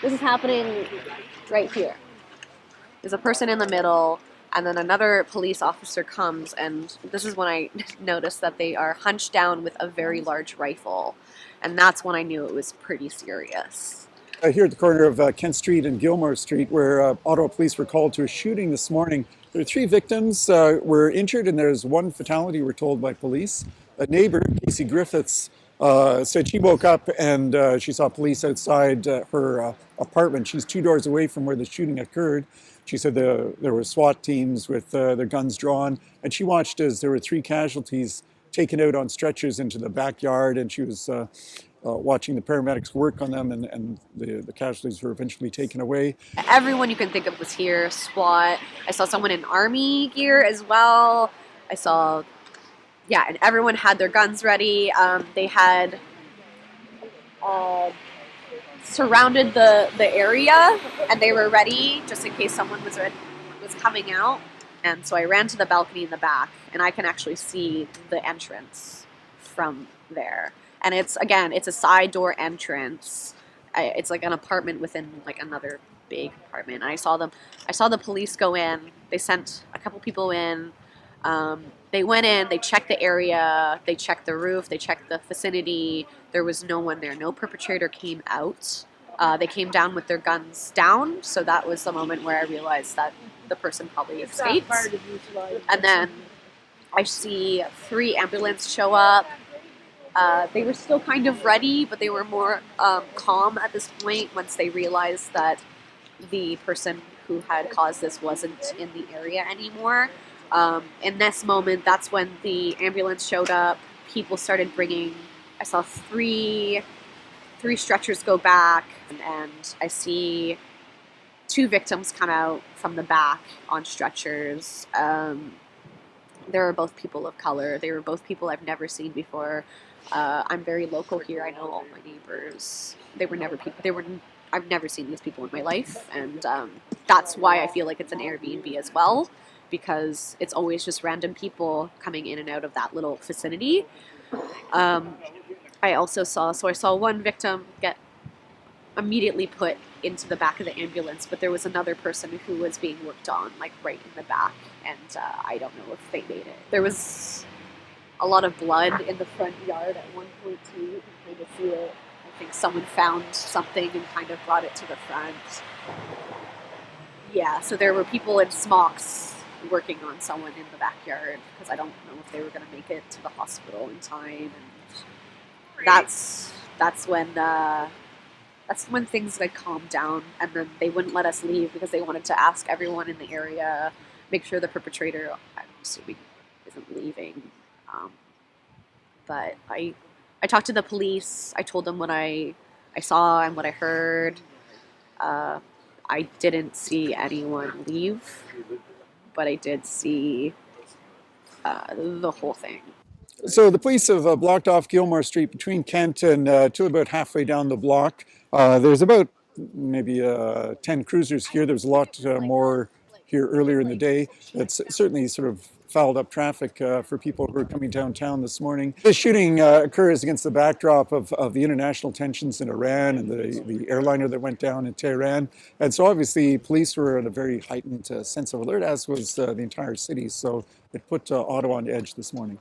This is happening right here. There's a person in the middle, and then another police officer comes, and this is when I noticed that they are hunched down with a very large rifle, and that's when I knew it was pretty serious. Here at the corner of Kent Street and Gilmour Street, where Ottawa police were called to a shooting this morning. There are three victims were injured, and there's one fatality, we're told by police. A neighbor, Kacey Griffiths, said she woke up and she saw police outside her apartment. She's 2 doors away from where the shooting occurred. She said there were SWAT teams with their guns drawn, and she watched as there were three casualties taken out on stretchers into the backyard, and she was watching the paramedics work on them, and the casualties were eventually taken away. Everyone you can think of was here. SWAT. I saw someone in army gear as well. I saw, yeah, and everyone had their guns ready. They had surrounded the area, and they were ready just in case someone was coming out. And so I ran to the balcony in the back, and I can actually see the entrance from there. And it's a side door entrance. It's like an apartment within like another big apartment. And I saw the police go in. They sent a couple people in. They went in, they checked the area, they checked the roof, they checked the vicinity. There was no one there. No perpetrator came out. They came down with their guns down. So that was the moment where I realized that the person probably escaped. And then I see 3 ambulances show up. They were still kind of ready, but they were more calm at this point once they realized that the person who had caused this wasn't in the area anymore. In this moment, that's when the ambulance showed up. People started bringing, I saw three stretchers go back, and I see 2 victims come out from the back on stretchers. They were both people of color. They were both people I've never seen before. I'm very local here. I know all my neighbors. I've never seen these people in my life, and that's why I feel like it's an Airbnb as well, because it's always just random people coming in and out of that little vicinity. I saw one victim get immediately put into the back of the ambulance, but there was another person who was being worked on, like right in the back, and I don't know if they made it. There was a lot of blood in the front yard at one point too. You can kind of see it. I think someone found something and kind of brought it to the front. Yeah, so there were people in smocks working on someone in the backyard, because I don't know if they were going to make it to the hospital in time. And that's when things like calmed down, and then they wouldn't let us leave because they wanted to ask everyone in the area, make sure the perpetrator, I'm assuming, isn't leaving. But I talked to the police. I told them what I saw and what I heard. I didn't see anyone leave, but I did see the whole thing. So the police have blocked off Gilmour Street between Kent and to about halfway down the block. There's about maybe 10 cruisers here. There's a lot more here earlier in the day. It's certainly sort of fouled up traffic for people who are coming downtown this morning. This shooting occurs against the backdrop of the international tensions in Iran and the airliner that went down in Tehran. And so obviously police were in a very heightened sense of alert, as was the entire city. So it put Ottawa on edge this morning.